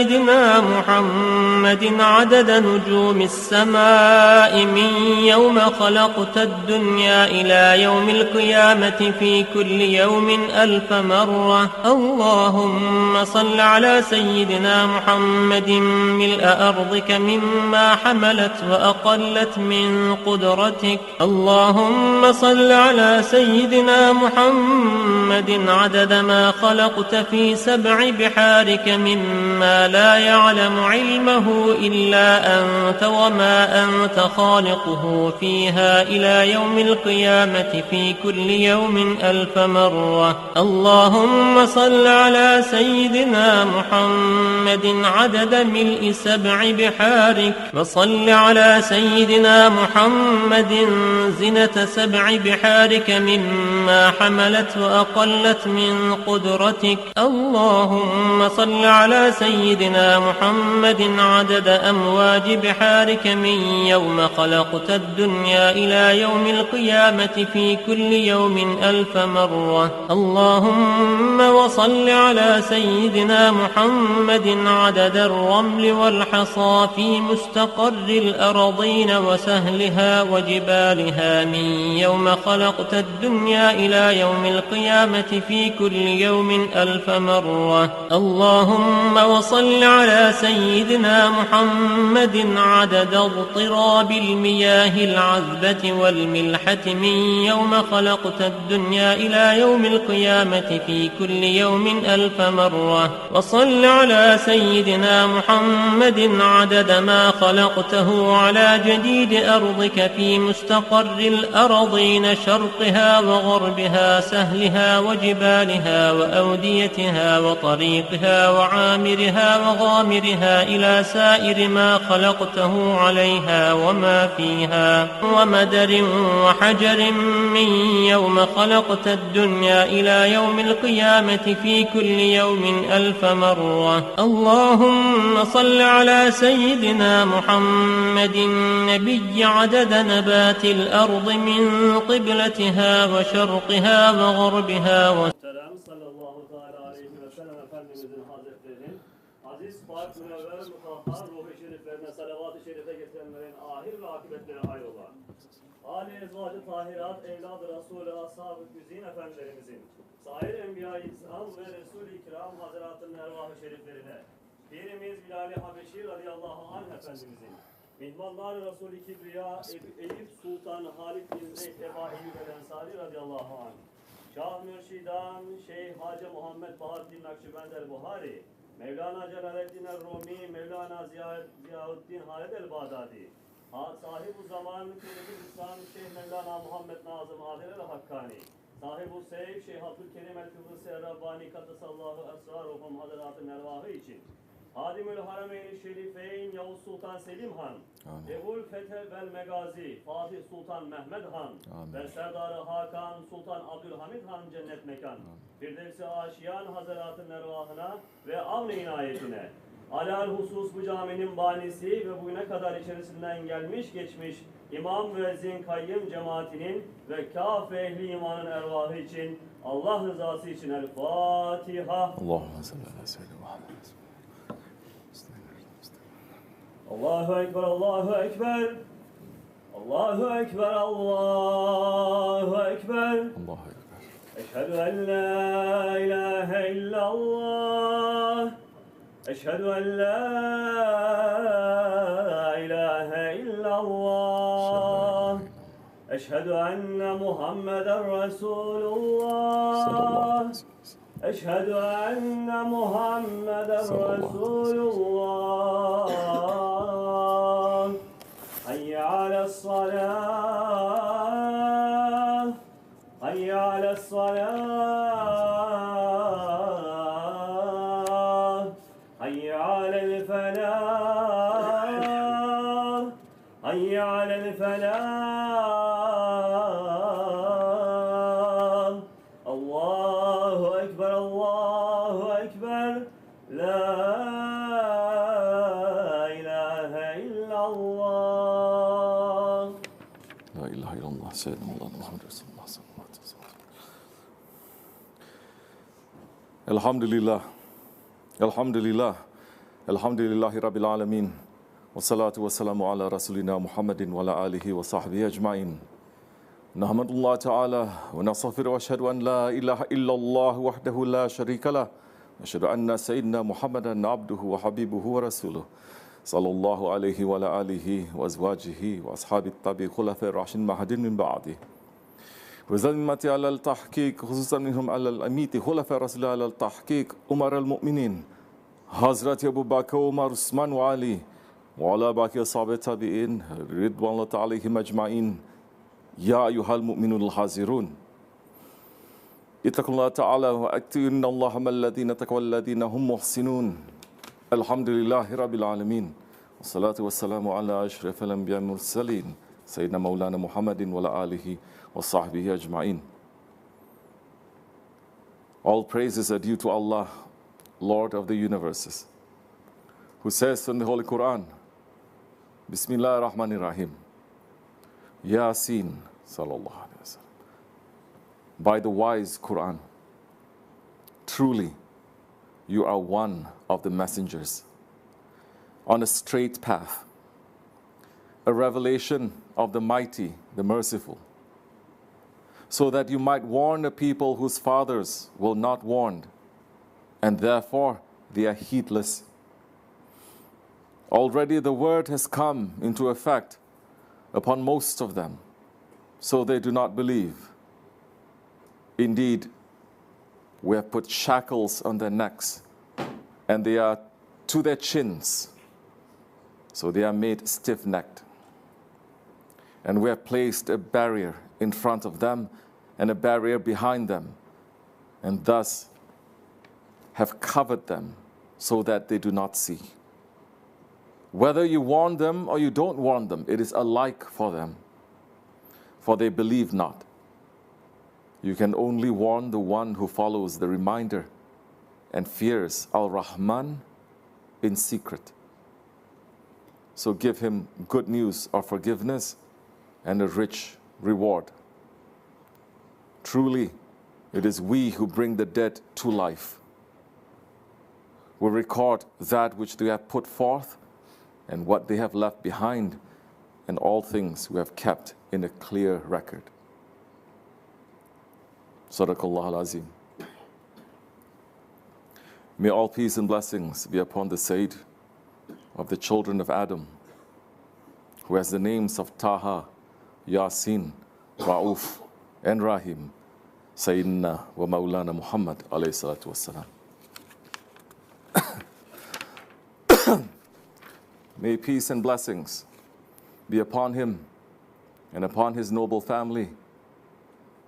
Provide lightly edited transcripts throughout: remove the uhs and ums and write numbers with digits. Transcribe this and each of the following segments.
سيدنا محمد عدد نجوم السماء من يوم خلقت الدنيا إلى يوم القيامة في كل يوم 1000 مرة. اللهم صل على سيدنا محمد ملء أرضك مما حملت وأقلت من قدرتك. اللهم صل على سيدنا محمد عدد ما خلقت في 7 بحارك مما لا يعلم علمه إلا أنت وما أنت خالقه فيها إلى يوم القيامة في كل يوم 1000 مرة. اللهم صل على سيدنا محمد عدد ملء 7 بحارك، وصل على سيدنا محمد زنة 7 بحارك مما حملت وأقلت من قدرتك. اللهم صل على سيدنا محمد عدد أمواج بحارك من يوم خلقت الدنيا إلى يوم القيامة في كل يوم 1000 مرة. اللهم وصل على سيدنا محمد عدد الرمل والحصى في مستقر الأرضين وسهلها وجبالها من يوم خلقت الدنيا إلى يوم القيامة في كل يوم 1000 مرة. اللهم وصل على سيدنا محمد عدد اضطراب المياه العذبة والملحة من يوم خلقت الدنيا إلى يوم القيامة في كل يوم 1000 مرة. وصل على سيدنا محمد عدد ما خلقته على جديد أرضك في مستقر الأرضين شرقها وغربها سهلها وجبالها وأوديتها وطريقها وعامرها وغامرها إلى سائر ما خلقته عليها وما فيها ومدر وحجر من يوم خلقت الدنيا إلى يوم القيامة في كل يوم 1000 مرة. اللهم صل على سيدنا محمد النبي عدد نبات الأرض من قبلتها وشرقها وغربها. sallallahu teala aleyhi ve sellem Efendimizin Hazretlerinin aziz, pak, münevver, mutahhar, ruh-i şeriflerine salavat-ı şerife getirenlerin ahir ve akıbetleri hayrola. Ali ezvacı tahirat, evlad-ı Resul-i Ashab-ı Güzin Efendilerimizin, sair Enbiya-i İzham ve Resul-i İkram Hazretlerinin ervah-ı şeriflerine, Pirimiz Bilal-i Habeşi radıyallahu anh Efendimizin, Mihmanlar-ı Resul-i Kibriya, Eyüp Sultan Halid bin Zeyd Eba Eyyub el-Ensari radıyallahu anh, Şah Mürşidan, Şeyh Hacı Muhammed Bahattin Naksibendi el-Buhari, Mevlana Celaleddin el-Rumi, Mevlana Ziyaüddin Halid el-Bağdadi, Sahibu'l-Zaman, Kibrisi, Şeyh Mevlana Muhammed Nazım Adil el-Hakkani, SahibulSaif, Şeyh Abdulkerim el-Kibrisi el-Rabbani Kaddesallahu esraruhum Hazretlerinin ervahı için, Hadimül Harameyn-i Şerifeyn Yavuz Sultan Selim Han, Ebul Fethe vel Megazi Fatih Sultan Mehmed Han ve Serdarı Hakan Sultan Abdülhamid Han cennet mekan, Firdevs-i Aşiyan Hazretlerinin ervahına ve avn-ı inayetine, alal husus bu caminin banisi ve bugüne kadar içerisinden gelmiş geçmiş İmam Müezzin Kayyım cemaatinin ve kâf ehli imanın ervahı için, Allah rızası için El-Fatiha. Allahümme salli ala seyyidina Muhammed. Allahu Ekber, Allahu Ekber. Allahu Ekber, Allahu Ekber. Allahu Ekber. Eşhedü en la ilahe illallah. Eşhedü en la ilahe illallah. Eşhedü enne Muhammeden Resulullah. Eşhedü enne Muhammeden Resulullah. Hayye ale's-salâh. Hayye ale's-salâh. Hayye alel-felâh. Hayye alel-felâh. Allahu Ekber, Allahu Ekber. La ilahe illallah. La ilahe illallah. Seyyidina Muhammed Resulullah sallallahu aleyhi ve sellem. Elhamdülillah. Elhamdülillah. Alhamdulillahi Rabbil Alameen. Wassalatu wassalamu ala Rasulina Muhammadin wa ala alihi wa sahbihi ajma'in. Nahmadullah ta'ala wa nastaghfiru wa ashhadu an la ilaha illallah wahdahu la sharika lah. Wa ashhadu anna Sayyidina Muhammadan abduhu wa habibuhu wa rasuluh. Sallallahu alayhi wa ala alihi wa azwajihi wa ashabi tabi khulafa ar-rashidin mahadin min ba'di. وزلمتي على التحقيق خصوصا منهم على الأميت خلفاء رسول الله على التحقيق أمر المؤمنين حضرت أبو بكر وعمر عثمان وعلي وعلى باقي أصحاب التابعين رضوان الله عليهم أجمعين يا أيها المؤمنون الحاضرون اتقوا الله تعالى وأكثروا إن الله مع الذين اتقوا والذين هم محسنون الحمد لله رب العالمين والصلاة والسلام على أشرف الأنبياء والمرسلين سيدنا مولانا محمد وعلى آله وصحبه أجمعين. All praises are due to Allah, Lord of the universes, who says in the Holy Quran, BismillahiRehmannirRahim, Yasin, sallallahu alayhi wa sallam. By the wise Quran, truly you are one of the messengers on a straight path, a revelation of the mighty, the merciful, so that you might warn a people whose fathers were not warned, and therefore they are heedless. Already the word has come into effect upon most of them, so they do not believe. Indeed, we have put shackles on their necks, and they are to their chins, so they are made stiff-necked. And we have placed a barrier in front of them and a barrier behind them, and thus have covered them so that they do not see. Whether you warn them or you don't warn them, it is alike for them, for they believe not. You can only warn the one who follows the reminder and fears Al-Rahman in secret. So give him good news of forgiveness and a rich reward. Truly, it is we who bring the dead to life. We record that which they have put forth and what they have left behind, and all things we have kept in a clear record. Sadaqallah al-Azim. May all peace and blessings be upon the Sayyid of the children of Adam, who has the names of Taha, Yasin, Ra'uf, and Rahim, Sayyidina wa Maulana Muhammad alayhi salatu wassalam. May peace and blessings be upon him and upon his noble family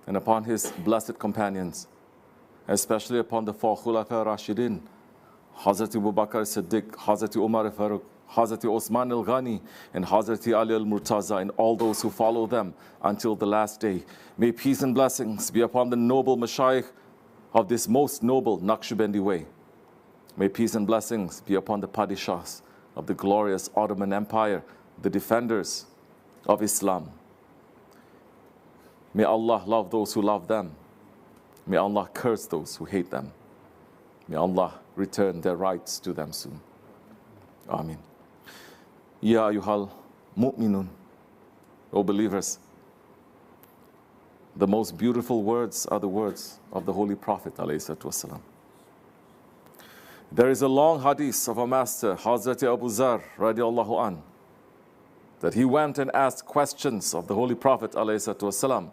and upon his blessed companions, especially upon the four Khulafa Rashidin, Hazrat Abu Bakr Siddiq, Hazrat Umar Farooq, Hazrat Osman al-Ghani, and Hazrat Ali al-Murtaza, and all those who follow them until the last day. May peace and blessings be upon the noble Mashaykh of this most noble Naksibendi way. May peace and blessings be upon the Padishahs of the glorious Ottoman Empire, the defenders of Islam. May Allah love those who love them. May Allah curse those who hate them. May Allah return their rights to them soon. Amin. Ya ayyuhal mu'minun, O believers, the most beautiful words are the words of the Holy Prophet ﷺ. There is a long hadith of our master, Hazrat Abu Zar radiallahu an, that he went and asked questions of the Holy Prophet ﷺ.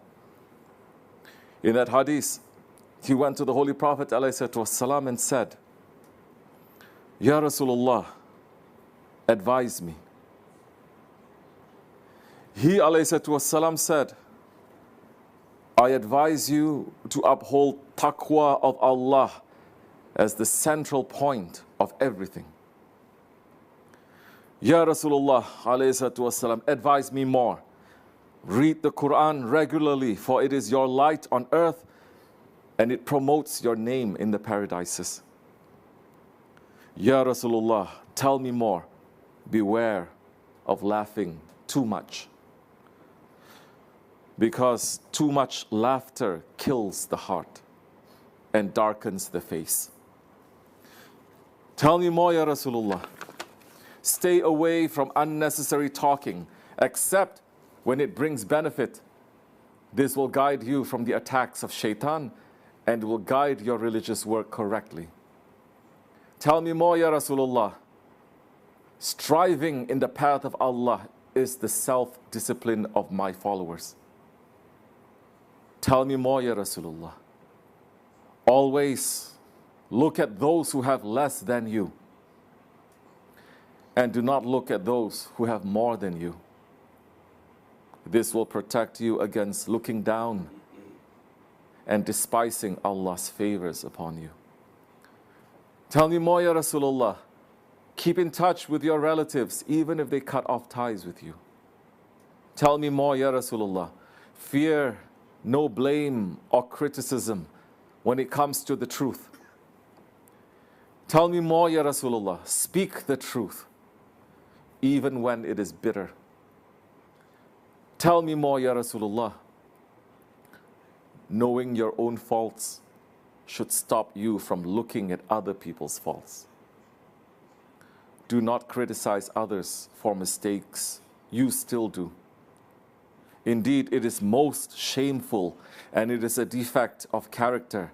In that hadith, he went to the Holy Prophet ﷺ and said, Ya Rasulullah, advise me. He ﷺ said, I advise you to uphold taqwa of Allah as the central point of everything. Ya Rasulullah ﷺ, advise me more. Read the Quran regularly, for it is your light on earth and it promotes your name in the paradises. Ya Rasulullah, tell me more. Beware of laughing too much, because too much laughter kills the heart and darkens the face. Tell me more, Ya Rasulullah. Stay away from unnecessary talking, except when it brings benefit. This will guide you from the attacks of shaitan and will guide your religious work correctly. Tell me more, Ya Rasulullah. Striving in the path of Allah is the self-discipline of my followers. Tell me more, Ya Rasulullah. Always look at those who have less than you, and do not look at those who have more than you. This will protect you against looking down and despising Allah's favors upon you. Tell me more, Ya Rasulullah. Keep in touch with your relatives, even if they cut off ties with you. Tell me more, Ya Rasulullah. Fear no blame or criticism when it comes to the truth. Tell me more, Ya Rasulullah. Speak the truth, even when it is bitter. Tell me more, Ya Rasulullah. Knowing your own faults should stop you from looking at other people's faults. Do not criticize others for mistakes you still do. Indeed, it is most shameful and it is a defect of character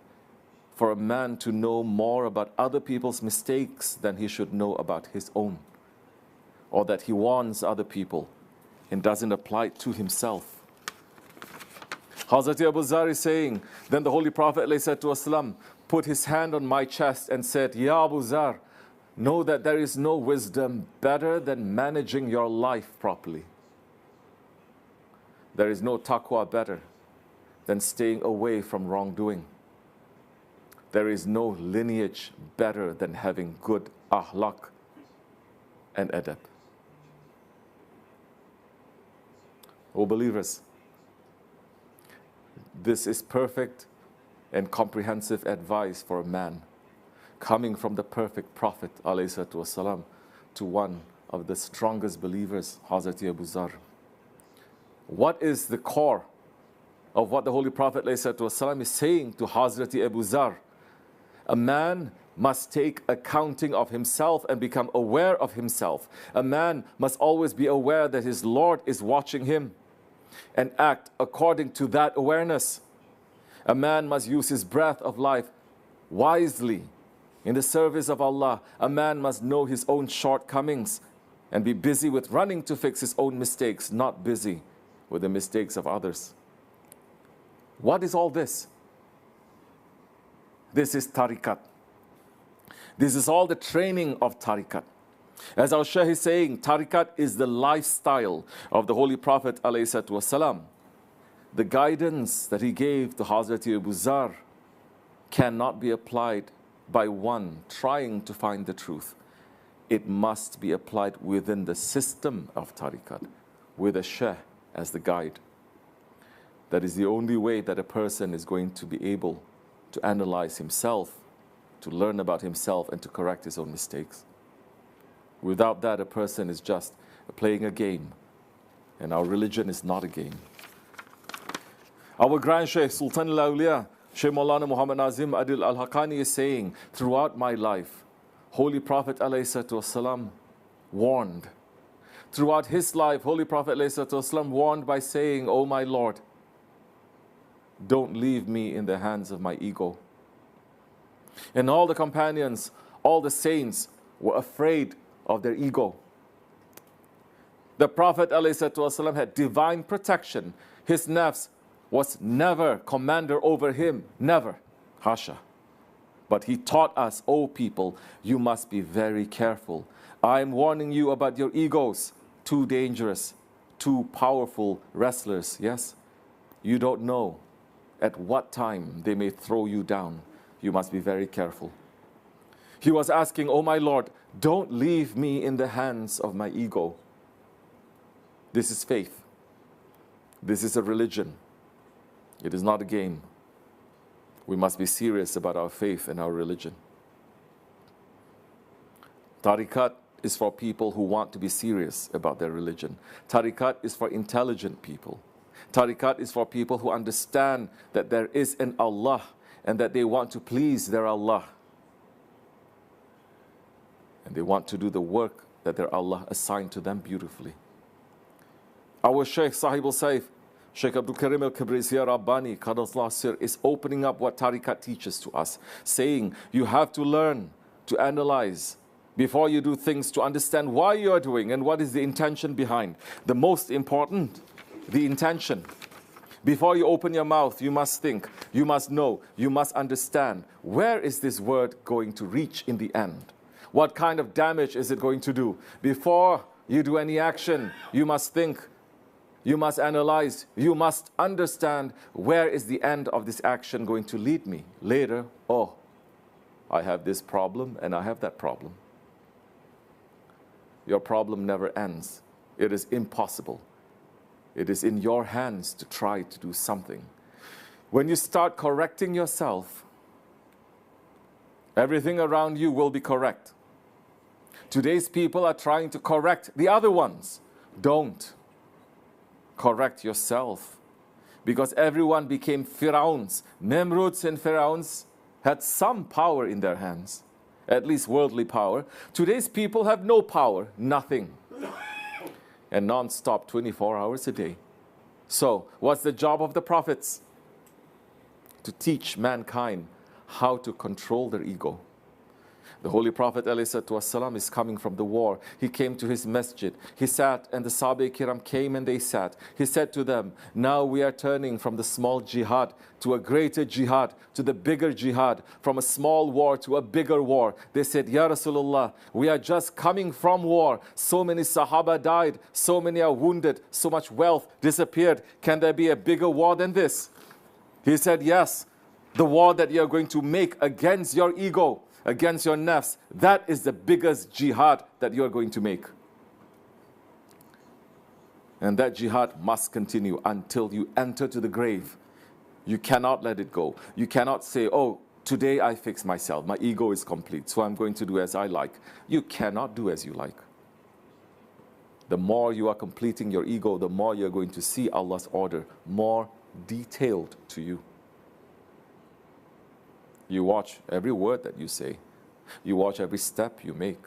for a man to know more about other people's mistakes than he should know about his own, or that he warns other people and doesn't apply it to himself. Hazrat Abu Zar is saying, then the Holy Prophet ﷺ put his hand on my chest and said, Ya Abu Zar, know that there is no wisdom better than managing your life properly. There is no taqwa better than staying away from wrongdoing. There is no lineage better than having good ahlak and adab. O believers, this is perfect and comprehensive advice for a man coming from the perfect Prophet ﷺ to one of the strongest believers, Hazrat Abu Zar. What is the core of what the Holy Prophet ﷺ is saying to Hazrat Abu Zar? A man must take accounting of himself and become aware of himself. A man must always be aware that his Lord is watching him and act according to that awareness. A man must use his breath of life wisely in the service of Allah. A man must know his own shortcomings and be busy with running to fix his own mistakes, not busy with the mistakes of others. What is all this? This is tariqat. This is all the training of tariqat. As our Shaykh is saying, tariqat is the lifestyle of the Holy Prophet ﷺ. The guidance that he gave to Hazrat Abu Zar cannot be applied by one trying to find the truth. It must be applied within the system of tariqat, with a Shaykh as the guide. That is the only way that a person is going to be able to analyze himself, to learn about himself, and to correct his own mistakes. Without that, a person is just playing a game, and our religion is not a game. Our Grand Shaykh Sultan al-Awliya, Shaykh Maulana Muhammad Nazim Adil al-Haqqani is saying, throughout my life, Holy Prophet ﷺ warned. Throughout his life, Holy Prophet ﷺ warned by saying, O my Lord, don't leave me in the hands of my ego. And all the companions, all the saints were afraid of their ego. The Prophet ﷺ had divine protection. His nafs was never commander over him, never, hasha. But he taught us, O people, you must be very careful. I am warning you about your egos, too dangerous, too powerful wrestlers, yes? You don't know at what time they may throw you down. You must be very careful. He was asking, oh my Lord, don't leave me in the hands of my ego. This is faith. This is a religion. It is not a game. We must be serious about our faith and our religion. Tariqat is for people who want to be serious about their religion. Tariqat is for intelligent people. Tariqat is for people who understand that there is an Allah and that they want to please their Allah. And they want to do the work that their Allah assigned to them beautifully. Our Shaykh, SahibulSaif, Shaykh Abdulkerim al-Kibrisi Rabbani, Qadaslah Sir, is opening up what tariqat teaches to us, saying you have to learn to analyze before you do things, to understand why you are doing and what is the intention behind. The most important, the intention. Before you open your mouth, you must think, you must know, you must understand, where is this word going to reach in the end? What kind of damage is it going to do? Before you do any action, you must think, you must analyze, you must understand, where is the end of this action going to lead me? Later, oh, I have this problem and I have that problem. Your problem never ends. It is impossible. It is in your hands to try to do something. When you start correcting yourself, everything around you will be correct. Today's people are trying to correct the other ones. Don't. Correct yourself. Because everyone became Fir'auns. Nimrods and Fir'auns had some power in their hands. At least worldly power. Today's people have no power. Nothing. And non-stop 24 hours a day. So, what's the job of the prophets? To teach mankind how to control their ego. The Holy Prophet ﷺ is coming from the war. He came to his masjid. He sat and the Sahaba Kiram came and they sat. He said to them, now we are turning from the small jihad to a greater jihad, to the bigger jihad, from a small war to a bigger war. They said, Ya Rasulullah, we are just coming from war. So many Sahaba died, so many are wounded, so much wealth disappeared. Can there be a bigger war than this? He said, yes, the war that you are going to make against your ego, against your nafs, that is the biggest jihad that you are going to make. And that jihad must continue until you enter to the grave. You cannot let it go. You cannot say, oh, today I fix myself. My ego is complete, so I'm going to do as I like. You cannot do as you like. The more you are completing your ego, the more you're going to see Allah's order more detailed to you. You watch every word that you say. You watch every step you make.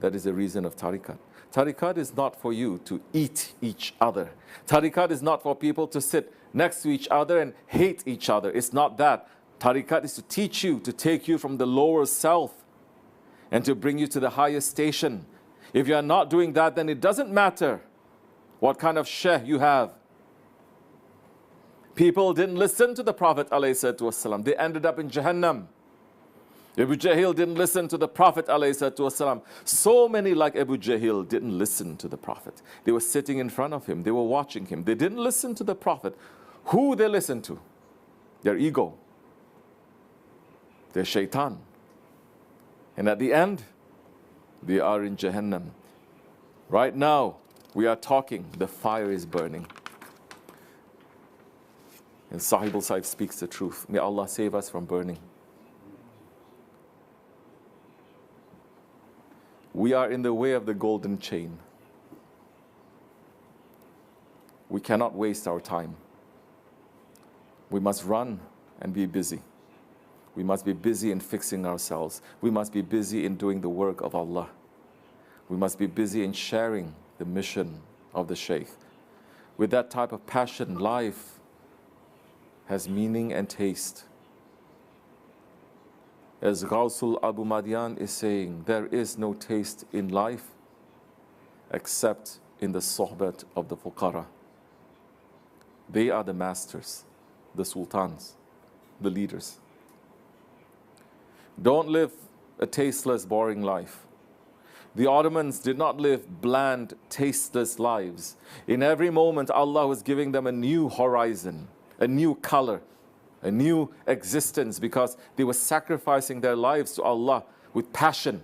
That is the reason of tariqat. Tariqat is not for you to eat each other. Tariqat is not for people to sit next to each other and hate each other. It's not that. Tariqat is to teach you, to take you from the lower self and to bring you to the higher station. If you are not doing that, then it doesn't matter what kind of shaykh you have. People didn't listen to the Prophet ﷺ. They ended up in Jahannam. Abu Jahl didn't listen to the Prophet ﷺ. So many like Abu Jahl didn't listen to the Prophet. They were sitting in front of him. They were watching him. They didn't listen to the Prophet. Who they listened to? Their ego. Their shaitan. And at the end, they are in Jahannam. Right now, we are talking. The fire is burning. And SahibulSaif speaks the truth. May Allah save us from burning. We are in the way of the golden chain. We cannot waste our time. We must run and be busy. We must be busy in fixing ourselves. We must be busy in doing the work of Allah. We must be busy in sharing the mission of the Shaykh. With that type of passion, life has meaning and taste. As Ghawsul Abu Madian is saying, there is no taste in life except in the sohbat of the fuqara. They are the masters, the sultans, the leaders. Don't live a tasteless, boring life. The Ottomans did not live bland, tasteless lives. In every moment, Allah was giving them a new horizon, a new color, a new existence, because they were sacrificing their lives to Allah with passion.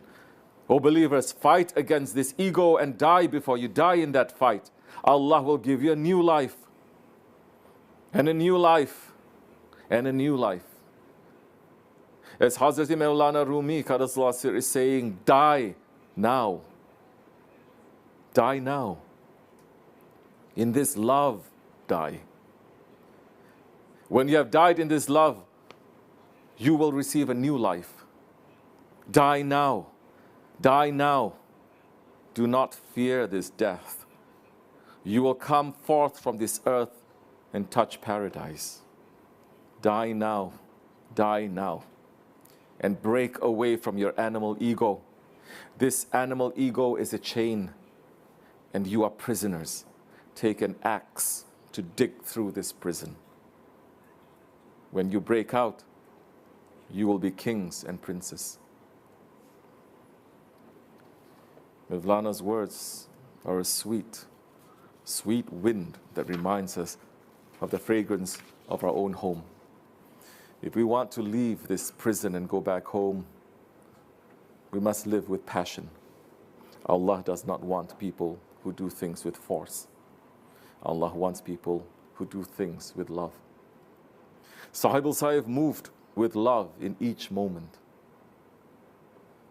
O believers, fight against this ego and die before you die in that fight. Allah will give you a new life, and a new life, and a new life. As Hazrat Maulana Rumi Qadaslasir is saying, die now. Die now. In this love, die. When you have died in this love, you will receive a new life. Die now. Die now. Do not fear this death. You will come forth from this earth and touch paradise. Die now. Die now. And break away from your animal ego. This animal ego is a chain, and you are prisoners. Take an axe to dig through this prison. When you break out, you will be kings and princes. Mevlana's words are a sweet, sweet wind that reminds us of the fragrance of our own home. If we want to leave this prison and go back home, we must live with passion. Allah does not want people who do things with force. Allah wants people who do things with love. SahibulSaif moved with love in each moment.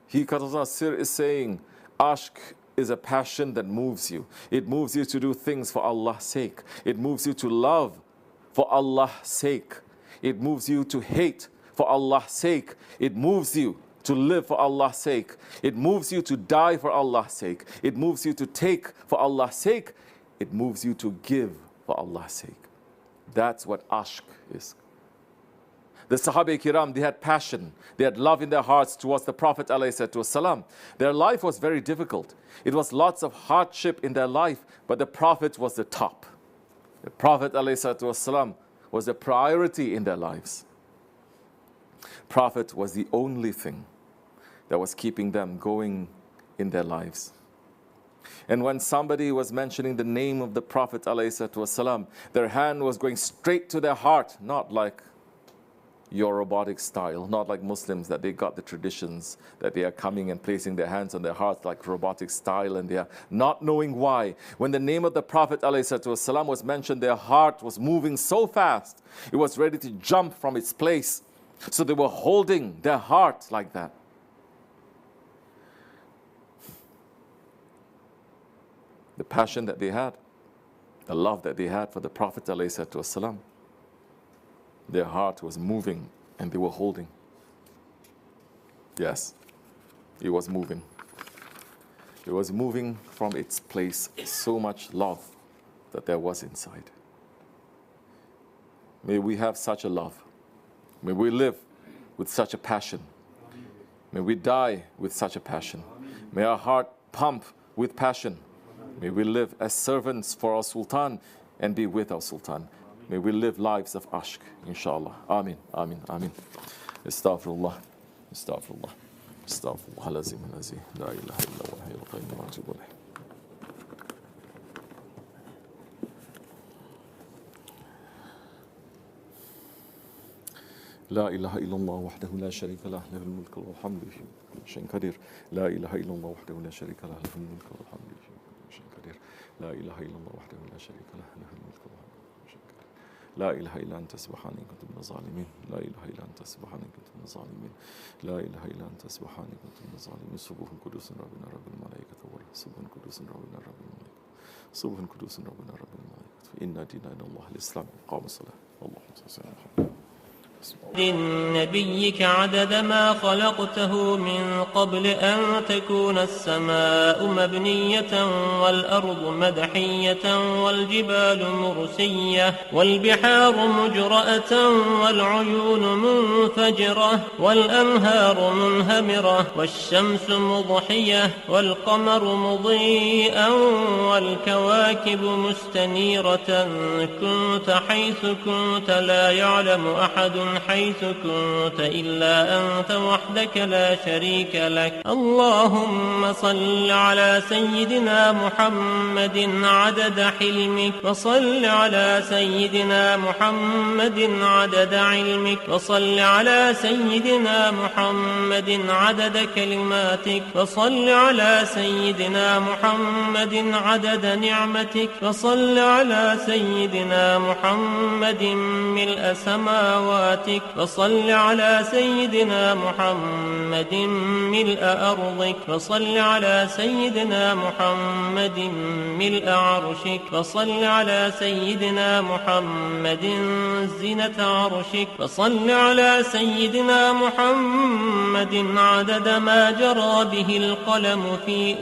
He Sir is saying, Ashq is a passion that moves you. It moves you to do things for Allah's sake. It moves you to love for Allah's sake. It moves you to hate for Allah's sake. It moves you to live for Allah's sake. It moves you to die for Allah's sake. It moves you to take for Allah's sake. It moves you to give for Allah's sake. That's what ashq is. The Sahaba Kiram, they had passion. They had love in their hearts towards the Prophet ﷺ. Their life was very difficult. It was lots of hardship in their life, but the Prophet was the top. The Prophet ﷺ was the priority in their lives. Prophet was the only thing that was keeping them going in their lives. And when somebody was mentioning the name of the Prophet ﷺ, their hand was going straight to their heart, not like your robotic style, not like Muslims that they got the traditions that they are coming and placing their hands on their hearts like robotic style, and they are not knowing why. When the name of the Prophet ﷺ was mentioned, their heart was moving so fast, it was ready to jump from its place. So they were holding their heart like that. The passion that they had, the love that they had for the Prophet ﷺ, their heart was moving and they were holding. Yes, it was moving. It was moving from its place, so much love that there was inside. May we have such a love. May we live with such a passion. May we die with such a passion. May our heart pump with passion. May we live as servants for our Sultan and be with our Sultan. May we live lives of ashq, inshallah. Amin, amin, amin. Astaghfirullah, astaghfirullah, astaghfirullah, lazim, lazim. La ilaha illa wa hayyul qayyum wa atubu ilayh. لا إله إلا الله وحده لا شريك له له الملك والحمد لله كل شيء قدير لا إله إلا الله وحده لا شريك له له الملك والحمد لله كل شيء قدير لا إله إلا الله وحده لا شريك له له الملك والحمد لله كل شيء قدير لا إله إلا أنت سبحانك كنت من الظالمين لا إله إلا أنت سبحانك كنت من الظالمين لا إله إلا أنت سبحانك كنت من الظالمين سبح قدوس ربنا رب الملائكة والروح سبح قدوس ربنا رب الملائكة سبح قدوس ربنا رب الملائكة إن ديننا الله الإسلام قام الصلاة اللهم صل على محمد نبيك عدد ما خلقته من قبل أن تكون السماء مبنية والأرض مدحية والجبال مرسية والبحار مجرأة والعيون منفجرة والأنهار منهمرة والشمس مضحية والقمر مضيئا والكواكب مستنيرة كنت حيث كنت لا يعلم أحد حيث كنت إلا أنت وحدك لا شريك لك اللهم صل على سيدنا محمد عدد حلمك وصل على سيدنا محمد عدد علمك وصل على سيدنا محمد عدد كلماتك وصل على سيدنا محمد عدد نعمتك وصل على سيدنا محمد ملء سماواتك سماواتك وصل على سيدنا محمد ملء أرضك وصل على سيدنا محمد ملء عرشك وصل على سيدنا محمد زنة عرشك وصل على سيدنا محمد عدد ما جرى به القلم في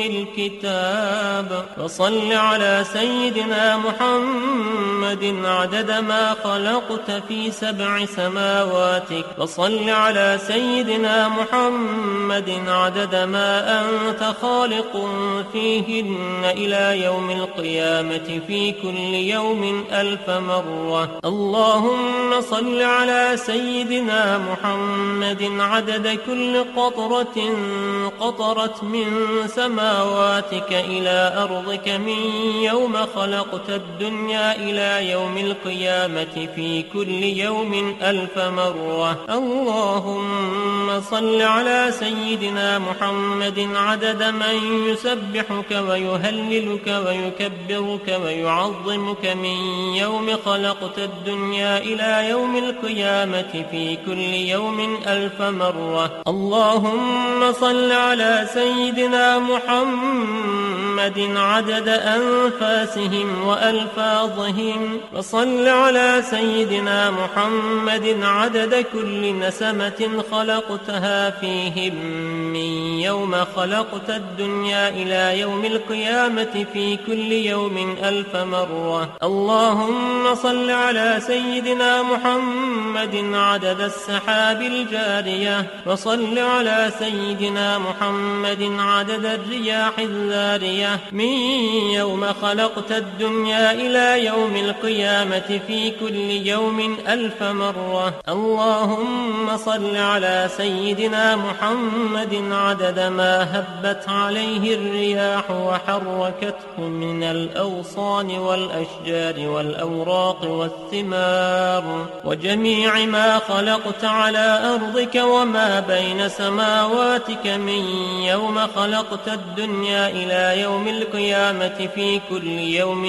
الكتاب وصل على سيدنا محمد عدد ما خلقت في 7 سماواتك وصل على سيدنا محمد عدد ما أنت خالق فيهن إلى يوم القيامة في كل يوم 1000 مرة. اللهم صل على سيدنا محمد عدد كل قطرة قطرت من سماواتك إلى أرضك من يوم خلقت الدنيا إلى يوم القيامة في كل يوم 1000 مرة. اللهم صل على سيدنا محمد عدد من يسبحك ويهللك ويكبرك ويعظمك من يوم خلقت الدنيا إلى يوم القيامة في كل يوم 1000 مرة. اللهم صل على سيدنا محمد عدد أنفاسهم وألفاظهم وصل على سيدنا محمد عدد كل نسمة خلقتها فيهم من يوم خلقت الدنيا إلى يوم القيامة في كل يوم 1000 مرة. اللهم صل على سيدنا محمد عدد السحاب الجارية وصل على سيدنا محمد عدد الرياح الذارية من يوم خلقت الدنيا إلى يوم القيامة في كل يوم 1000 مرة. اللهم صل على سيدنا محمد عدد ما هبت عليه الرياح وحركته من الأغصان والأشجار والأوراق والثمار وجميع ما خلقت على أرضك وما بين سماواتك من يوم خلقت الدنيا إلى يوم القيامة في كل يوم